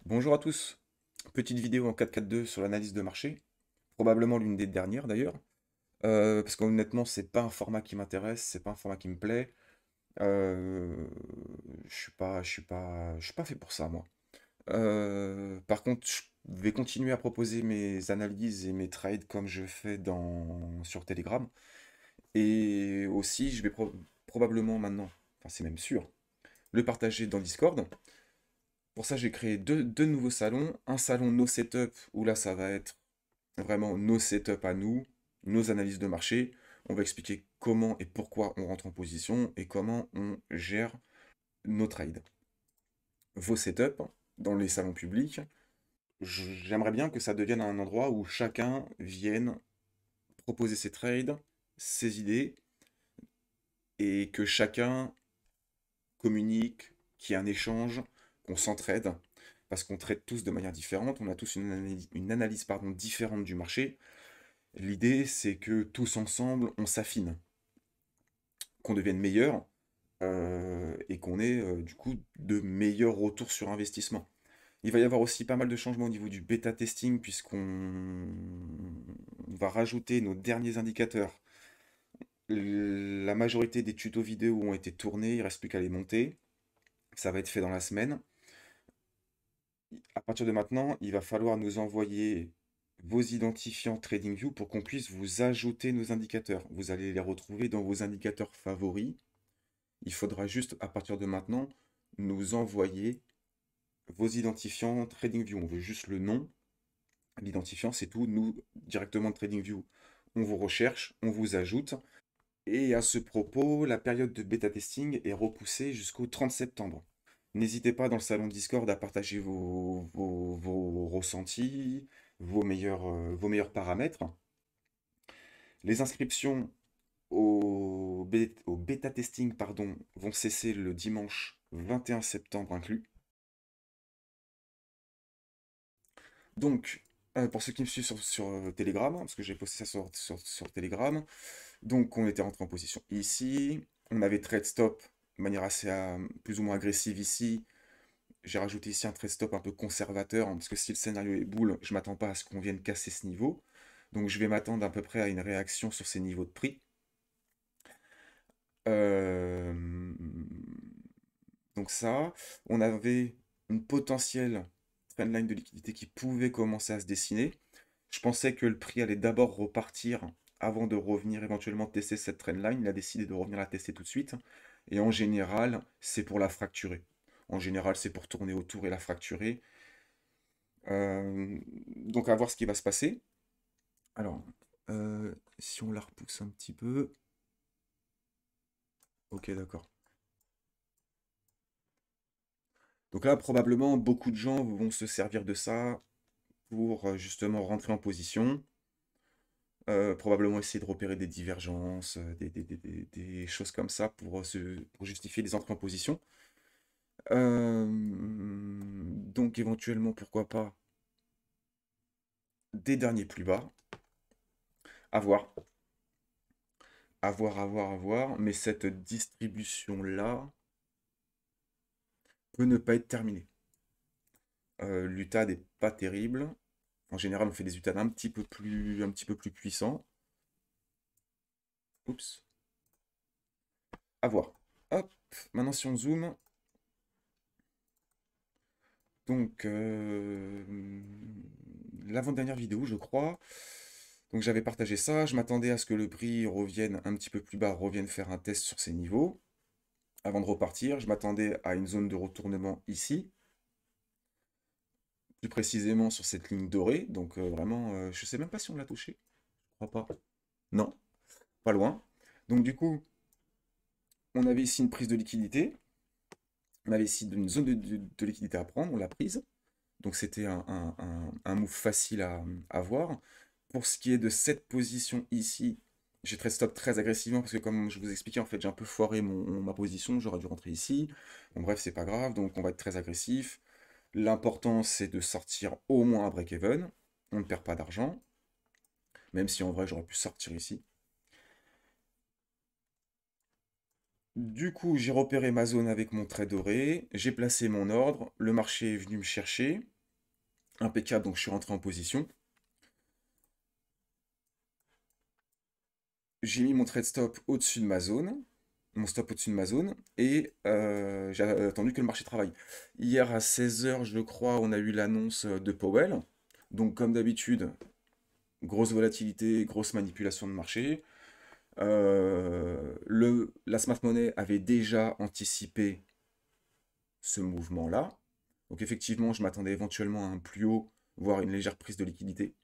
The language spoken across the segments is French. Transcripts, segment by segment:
Bonjour à tous. Petite vidéo en 4-4-2 sur l'analyse de marché, probablement l'une des dernières d'ailleurs, parce qu'honnêtement c'est pas un format qui m'intéresse, c'est pas un format qui me plaît. Euh, je suis pas fait pour ça moi. Par contre, je vais continuer à proposer mes analyses et mes trades comme je fais sur Telegram, et aussi je vais probablement maintenant, enfin c'est même sûr, le partager dans Discord. Pour ça, j'ai créé deux nouveaux salons. Un salon No Setup, où là, ça va être vraiment nos setups à nous, nos analyses de marché. On va expliquer comment et pourquoi on rentre en position et comment on gère nos trades. Vos setups dans les salons publics, j'aimerais bien que ça devienne un endroit où chacun vienne proposer ses trades, ses idées, et que chacun communique, qu'il y ait un échange, qu'on s'entraide, parce qu'on traite tous de manière différente, on a tous une analyse pardon, différente du marché. L'idée, c'est que tous ensemble, on s'affine, qu'on devienne meilleur et qu'on ait du coup de meilleurs retours sur investissement. Il va y avoir aussi pas mal de changements au niveau du bêta testing puisqu'on va rajouter nos derniers indicateurs. La majorité des tutos vidéo ont été tournés, il ne reste plus qu'à les monter. Ça va être fait dans la semaine. À partir de maintenant, il va falloir nous envoyer vos identifiants TradingView pour qu'on puisse vous ajouter nos indicateurs. Vous allez les retrouver dans vos indicateurs favoris. Il faudra juste, à partir de maintenant, nous envoyer vos identifiants TradingView. On veut juste le nom, l'identifiant, c'est tout. Nous, directement de TradingView, on vous recherche, on vous ajoute. Et à ce propos, la période de bêta testing est repoussée jusqu'au 30 septembre. N'hésitez pas dans le salon Discord à partager vos ressentis, vos meilleurs paramètres. Les inscriptions au bêta testing pardon, vont cesser le dimanche 21 septembre inclus. Donc, pour ceux qui me suivent sur Telegram, parce que j'ai posté ça sur Telegram, donc on était rentré en position ici, on avait trade stop de manière assez plus ou moins agressive ici. J'ai rajouté ici un trade stop un peu conservateur, hein, parce que si le scénario est boule, je m'attends pas à ce qu'on vienne casser ce niveau. Donc je vais m'attendre à peu près à une réaction sur ces niveaux de prix. Euh, Donc ça, on avait une potentielle trendline de liquidité qui pouvait commencer à se dessiner. Je pensais que le prix allait d'abord repartir avant de revenir éventuellement tester cette trendline. Il a décidé de revenir la tester tout de suite. Et en général, c'est pour la fracturer. En général, c'est pour tourner autour et la fracturer. Donc à voir ce qui va se passer. Alors, si on la repousse un petit peu. Ok, d'accord. Donc là, probablement, beaucoup de gens vont se servir de ça pour justement rentrer en position. Probablement essayer de repérer des divergences, des choses comme ça pour justifier des entrées en position. Donc éventuellement, pourquoi pas, des derniers plus bas. À voir, à voir, à voir, à voir. Mais cette distribution-là peut ne pas être terminée. L'UTAD n'est pas terrible. En général, on fait des UTAD un petit peu plus puissants. Oups, à voir. Hop, maintenant si on zoome, donc l'avant-dernière vidéo, je crois. Donc j'avais partagé ça, je m'attendais à ce que le prix revienne un petit peu plus bas, revienne faire un test sur ces niveaux. Avant de repartir, je m'attendais à une zone de retournement ici, plus précisément sur cette ligne dorée. Donc vraiment, je sais même pas si on l'a touché. Je crois pas. Non, pas loin. Donc du coup, on avait ici une prise de liquidité. On avait ici une zone de liquidité à prendre, on l'a prise. Donc c'était un move facile à voir. Pour ce qui est de cette position ici, j'ai trade stop très agressivement parce que comme je vous expliquais, en fait, j'ai un peu foiré ma position, j'aurais dû rentrer ici. Bon, bref, c'est pas grave, donc on va être très agressif. L'important, c'est de sortir au moins un break-even. On ne perd pas d'argent, même si en vrai, j'aurais pu sortir ici. Du coup, j'ai repéré ma zone avec mon trait doré, j'ai placé mon ordre, le marché est venu me chercher. Impeccable, donc je suis rentré en position. J'ai mis mon trade stop au-dessus de ma zone, mon stop au-dessus de ma zone, et j'ai attendu que le marché travaille. Hier à 16 h, je crois, on a eu l'annonce de Powell. Donc comme d'habitude, grosse volatilité, grosse manipulation de marché. La smart money avait déjà anticipé ce mouvement-là. Donc effectivement, je m'attendais éventuellement à un plus haut, voire une légère prise de liquidité.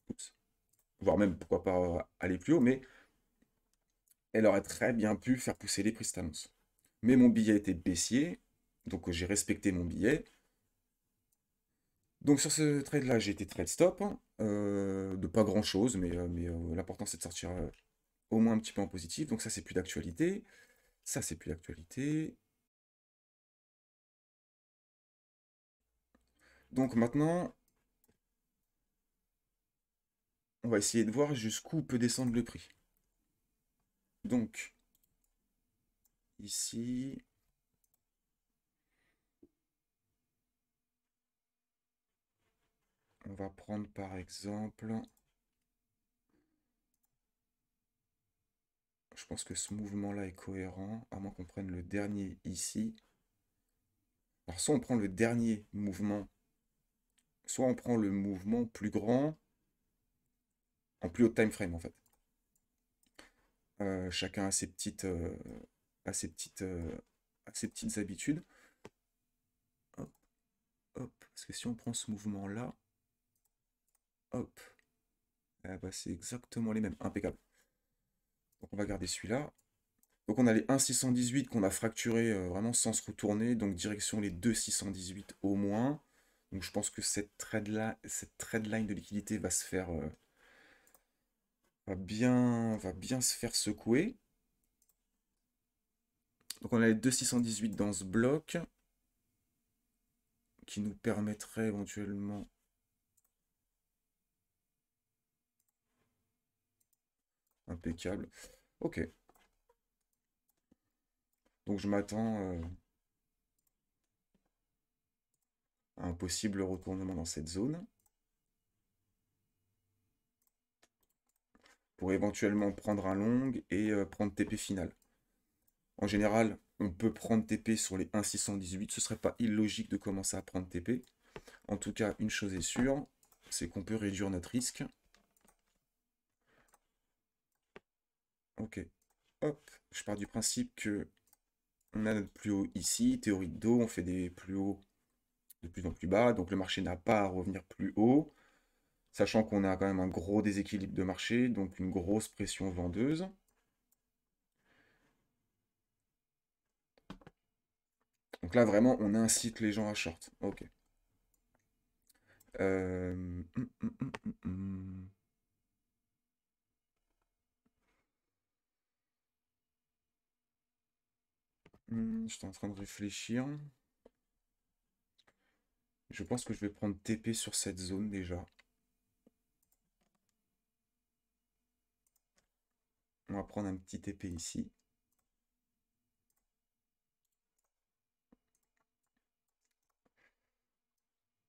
Oups. Voire même, pourquoi pas, aller plus haut, mais elle aurait très bien pu faire pousser les prix cette annonce. Mais mon billet était baissier, donc j'ai respecté mon billet. Donc sur ce trade-là, j'ai été trade stop, de pas grand-chose, mais l'important c'est de sortir au moins un petit peu en positif. Donc ça, c'est plus d'actualité. Ça, c'est plus d'actualité. Donc maintenant, on va essayer de voir jusqu'où peut descendre le prix. Donc, ici, on va prendre par exemple, je pense que ce mouvement-là est cohérent, à moins qu'on prenne le dernier ici. Alors, soit on prend le dernier mouvement, soit on prend le mouvement plus grand, en plus haut time frame en fait. Chacun a ses petites, a ses petites habitudes. Hop, hop. Parce que si on prend ce mouvement-là, hop, eh ben, c'est exactement les mêmes. Impeccable. Donc on va garder celui-là. Donc on a les 1,618 qu'on a fracturé vraiment sans se retourner. Donc direction les 2,618 au moins. Donc je pense que cette trade line de liquidité va se faire, va bien se faire secouer. Donc on a les 2,618 dans ce bloc qui nous permettrait éventuellement. Impeccable. Ok. Donc je m'attends à un possible retournement dans cette zone pour éventuellement prendre un long et prendre TP final. En général, on peut prendre TP sur les 1,618. Ce serait pas illogique de commencer à prendre TP. En tout cas, une chose est sûre, c'est qu'on peut réduire notre risque. Ok. Hop. Je pars du principe que on a notre plus haut ici. Théorie de dos, on fait des plus hauts de plus en plus bas. Donc le marché n'a pas à revenir plus haut. Sachant qu'on a quand même un gros déséquilibre de marché, donc une grosse pression vendeuse. Donc là, vraiment, on incite les gens à short. Ok. Euh, hum, hum, hum, hum. J'étais en train de réfléchir. Je pense que je vais prendre TP sur cette zone déjà. On va prendre un petit TP ici.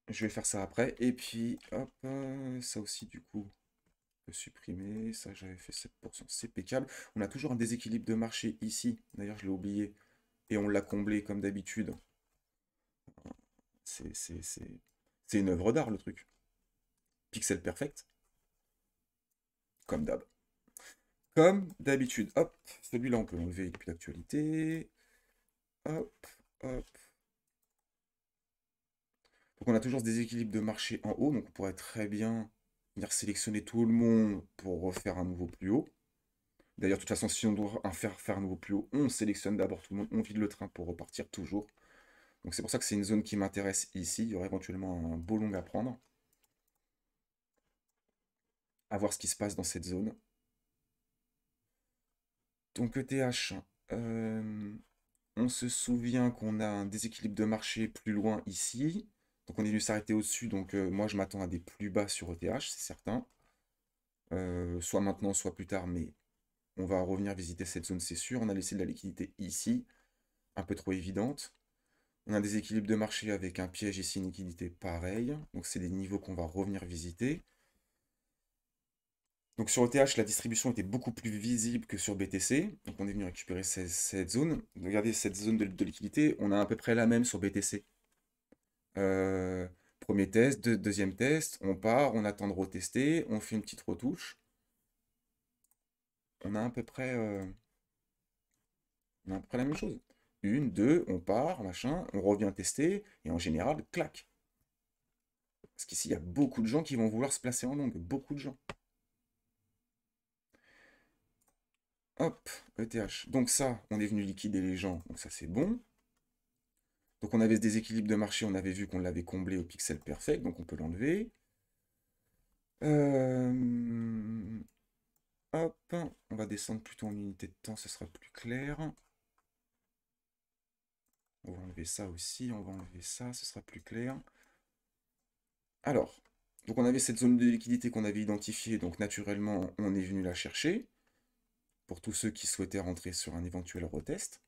Je vais faire ça après. Et puis, hop, ça aussi, du coup, on peut supprimer. Ça, j'avais fait 7%. C'est impeccable. On a toujours un déséquilibre de marché ici. D'ailleurs, je l'ai oublié. Et on l'a comblé comme d'habitude. C'est c'est- c'est- c'est une œuvre d'art, le truc. Pixel perfect, comme d'hab. Comme d'habitude. Hop, celui-là, on peut l'enlever depuis l'actualité. Hop, hop. Donc on a toujours ce déséquilibre de marché en haut, donc on pourrait très bien venir sélectionner tout le monde pour refaire un nouveau plus haut. D'ailleurs, de toute façon, si on doit faire un nouveau plus haut, on sélectionne d'abord tout le monde, on vide le train pour repartir toujours. Donc c'est pour ça que c'est une zone qui m'intéresse ici. Il y aurait éventuellement un beau long à prendre. À voir ce qui se passe dans cette zone. Donc ETH, on se souvient qu'on a un déséquilibre de marché plus loin ici. Donc on est venu s'arrêter au-dessus. Donc moi je m'attends à des plus bas sur ETH, c'est certain. Soit maintenant, soit plus tard, mais on va revenir visiter cette zone, c'est sûr. On a laissé de la liquidité ici, un peu trop évidente. On a un déséquilibre de marché avec un piège ici, une liquidité pareil. Donc c'est des niveaux qu'on va revenir visiter. Donc sur ETH, la distribution était beaucoup plus visible que sur BTC. Donc on est venu récupérer cette zone. Regardez cette zone de liquidité, on a à peu près la même sur BTC. Premier test, deuxième test, on part, on attend de retester, on fait une petite retouche. On a à peu près, on a à peu près la même chose. Une, deux, on part, machin, on revient tester, et en général, clac. Parce qu'ici, il y a beaucoup de gens qui vont vouloir se placer en longue, beaucoup de gens. Hop, ETH. Donc ça, on est venu liquider les gens, donc ça c'est bon. Donc on avait ce déséquilibre de marché, on avait vu qu'on l'avait comblé au pixel perfect, donc on peut l'enlever. Hop, on va descendre plutôt en unité de temps, ça sera plus clair. On va enlever ça aussi, on va enlever ça, ce sera plus clair. Alors, donc on avait cette zone de liquidité qu'on avait identifiée, donc naturellement on est venu la chercher, pour tous ceux qui souhaitaient rentrer sur un éventuel retest.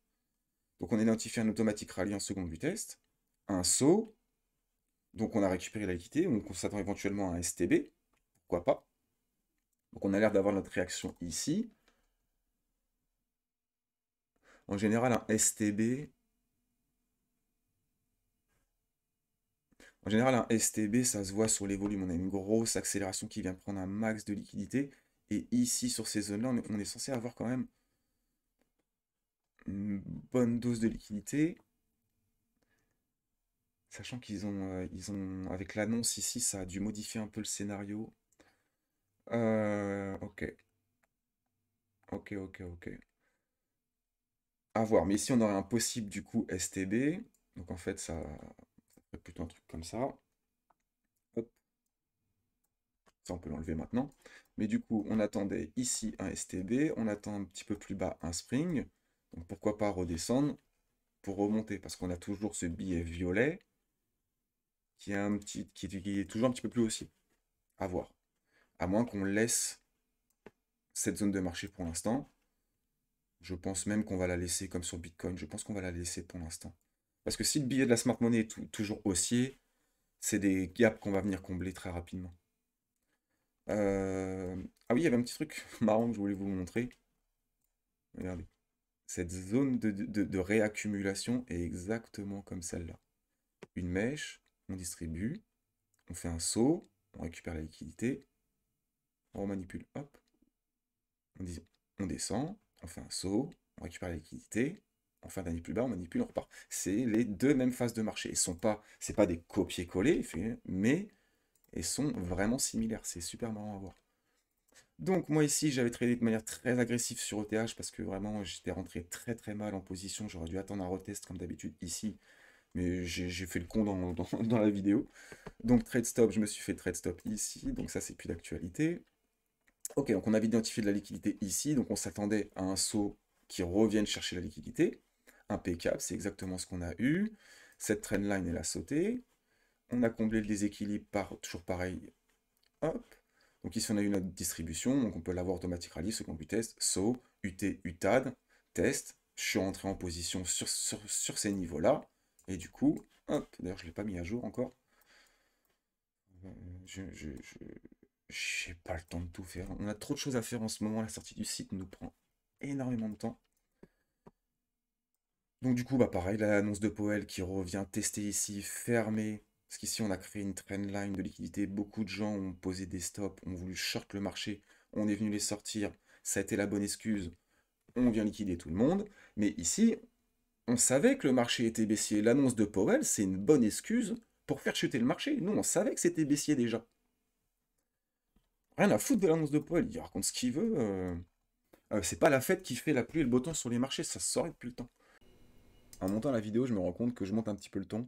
Donc on a identifié un automatique rallye en seconde du test, un saut, donc on a récupéré la liquidité, donc on s'attend éventuellement à un STB, pourquoi pas. Donc on a l'air d'avoir notre réaction ici. En général, un STB, ça se voit sur les volumes. On a une grosse accélération qui vient prendre un max de liquidité. Et ici, sur ces zones-là, on est censé avoir quand même une bonne dose de liquidité. Sachant avec l'annonce ici, ça a dû modifier un peu le scénario. Ok. Ok, ok, ok. À voir. Mais ici, on aurait un possible, du coup, STB. Donc, en fait, ça ferait plutôt un truc comme ça. Hop. Ça, on peut l'enlever maintenant. Mais du coup, on attendait ici un STB. On attend un petit peu plus bas un spring. Donc, pourquoi pas redescendre pour remonter. Parce qu'on a toujours ce billet violet qui est toujours un petit peu plus haussier. À voir. À moins qu'on laisse cette zone de marché pour l'instant. Je pense même qu'on va la laisser comme sur Bitcoin. Je pense qu'on va la laisser pour l'instant. Parce que si le billet de la smart money est toujours haussier, c'est des gaps qu'on va venir combler très rapidement. Ah oui, il y avait un petit truc marrant que je voulais vous montrer. Regardez. Cette zone de réaccumulation est exactement comme celle-là. Une mèche, on distribue, on fait un saut, on récupère la liquidité, on remanipule, hop, on descend, on fait un saut, on récupère la liquidité, on fait un dernier plus bas, on manipule, on repart. C'est les deux mêmes phases de marché. C'est pas des copier-coller, mais elles sont vraiment similaires. C'est super marrant à voir. Donc moi ici, j'avais tradé de manière très agressive sur ETH parce que vraiment, j'étais rentré très très mal en position. J'aurais dû attendre un retest comme d'habitude ici, mais j'ai fait le con dans la vidéo. Donc trade stop, je me suis fait trade stop ici, donc ça c'est plus d'actualité. Ok, donc on avait identifié de la liquidité ici, donc on s'attendait à un saut qui revienne chercher la liquidité. Impeccable, c'est exactement ce qu'on a eu. Cette trendline, elle a sauté. On a comblé le déséquilibre toujours pareil. Hop. Donc ici, on a eu notre distribution, donc on peut l'avoir automatique rallye, second du test, saut, UT, UTAD, test. Je suis rentré en position sur ces niveaux-là. Et du coup, hop, d'ailleurs, je ne l'ai pas mis à jour encore. J'ai pas le temps de tout faire. On a trop de choses à faire en ce moment. La sortie du site nous prend énormément de temps. Donc du coup, bah pareil, l'annonce de Powell qui revient tester ici, fermé. Parce qu'ici, on a créé une trendline de liquidité. Beaucoup de gens ont posé des stops, ont voulu short le marché. On est venu les sortir. Ça a été la bonne excuse. On vient liquider tout le monde. Mais ici, on savait que le marché était baissier. L'annonce de Powell, c'est une bonne excuse pour faire chuter le marché. Nous, on savait que c'était baissier déjà. Rien à foutre de l'annonce de Powell. Il raconte ce qu'il veut. C'est pas la fête qui fait la pluie et le beau temps sur les marchés. Ça se saurait depuis le temps. En montant la vidéo, je me rends compte que je monte un petit peu le ton.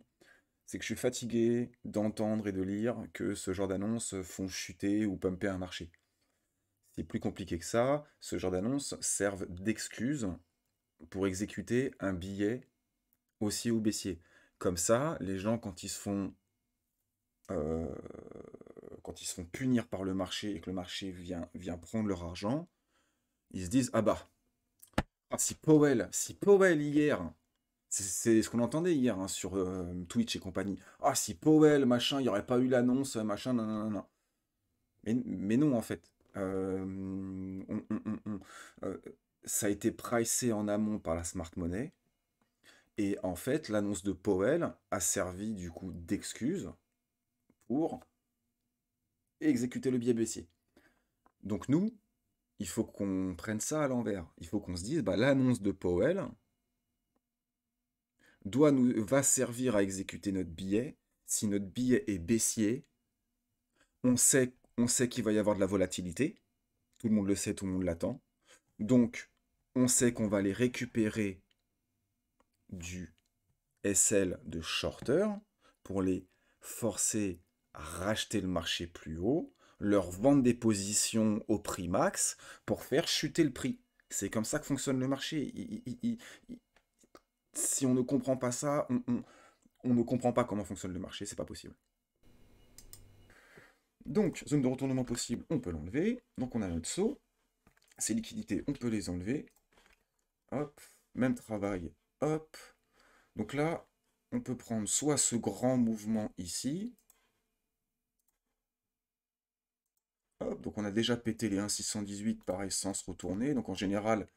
C'est que je suis fatigué d'entendre et de lire que ce genre d'annonces font chuter ou pumper un marché. C'est plus compliqué que ça. Ce genre d'annonces servent d'excuse pour exécuter un billet haussier ou baissier. Comme ça, les gens, euh, quand ils se font punir par le marché et que le marché vient prendre leur argent, ils se disent, ah bah, si Powell hier C'est ce qu'on entendait hier hein, sur Twitch et compagnie. Ah, si Powell, machin, il n'y aurait pas eu l'annonce, machin, non, non, non, non. Mais non, en fait. Euh, ça a été pricé en amont par la smart money. Et en fait, l'annonce de Powell a servi du coup d'excuse pour exécuter le biais baissier. Donc nous, il faut qu'on prenne ça à l'envers. Il faut qu'on se dise, bah, l'annonce de Powell va servir à exécuter notre billet. Si notre billet est baissier, on sait qu'il va y avoir de la volatilité. Tout le monde le sait, tout le monde l'attend. Donc, on sait qu'on va aller récupérer du SL de shorter pour les forcer à racheter le marché plus haut, leur vendre des positions au prix max pour faire chuter le prix. C'est comme ça que fonctionne le marché. Si on ne comprend pas ça, on ne comprend pas comment fonctionne le marché, c'est pas possible. Donc, zone de retournement possible, on peut l'enlever. Donc on a notre saut. Ces liquidités, on peut les enlever. Hop, même travail, hop. Donc là, on peut prendre soit ce grand mouvement ici. Hop, donc on a déjà pété les 1,618, pareil, sans se retourner. Donc en général,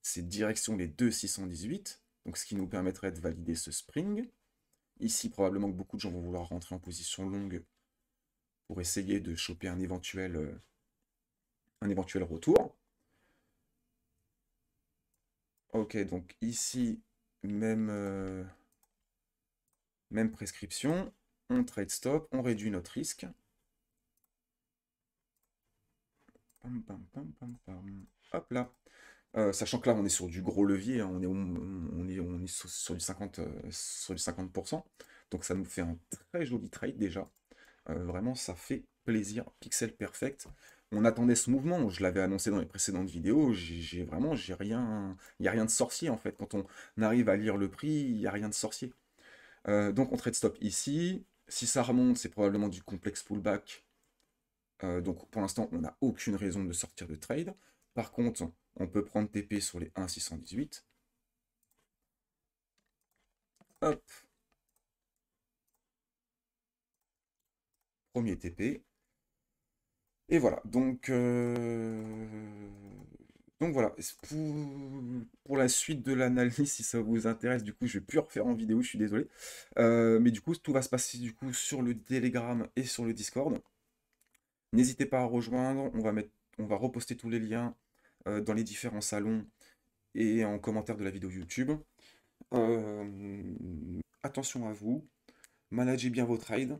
c'est direction les 2,618. Donc ce qui nous permettrait de valider ce spring. Ici, probablement que beaucoup de gens vont vouloir rentrer en position longue pour essayer de choper un éventuel retour. Ok, donc ici, même prescription. On trade stop, on réduit notre risque. Pam, pam, pam, pam, pam. Hop là. Sachant que là, on est sur du gros levier, hein, on est sur du 50, sur du 50%. Donc ça nous fait un très joli trade déjà. Vraiment, ça fait plaisir. Pixel perfect. On attendait ce mouvement, je l'avais annoncé dans les précédentes vidéos. J'ai rien. Il n'y a rien de sorcier en fait. Quand on arrive à lire le prix, il n'y a rien de sorcier. Donc on trade stop ici. Si ça remonte, c'est probablement du complexe pullback. Donc pour l'instant, on n'a aucune raison de sortir de trade. Par contre, on peut prendre TP sur les 1,618. Hop. Premier TP. Et voilà. Donc voilà. Pour la suite de l'analyse, si ça vous intéresse, du coup, je vais plus refaire en vidéo, je suis désolé. Mais du coup, tout va se passer du coup sur le Telegram et sur le Discord. N'hésitez pas à rejoindre. On va reposter tous les liens dans les différents salons et en commentaire de la vidéo YouTube. Attention à vous, managez bien vos trades.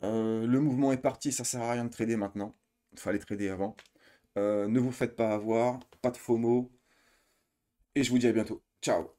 Le mouvement est parti, ça sert à rien de trader maintenant. Il fallait trader avant. Ne vous faites pas avoir, pas de FOMO. Et je vous dis à bientôt. Ciao!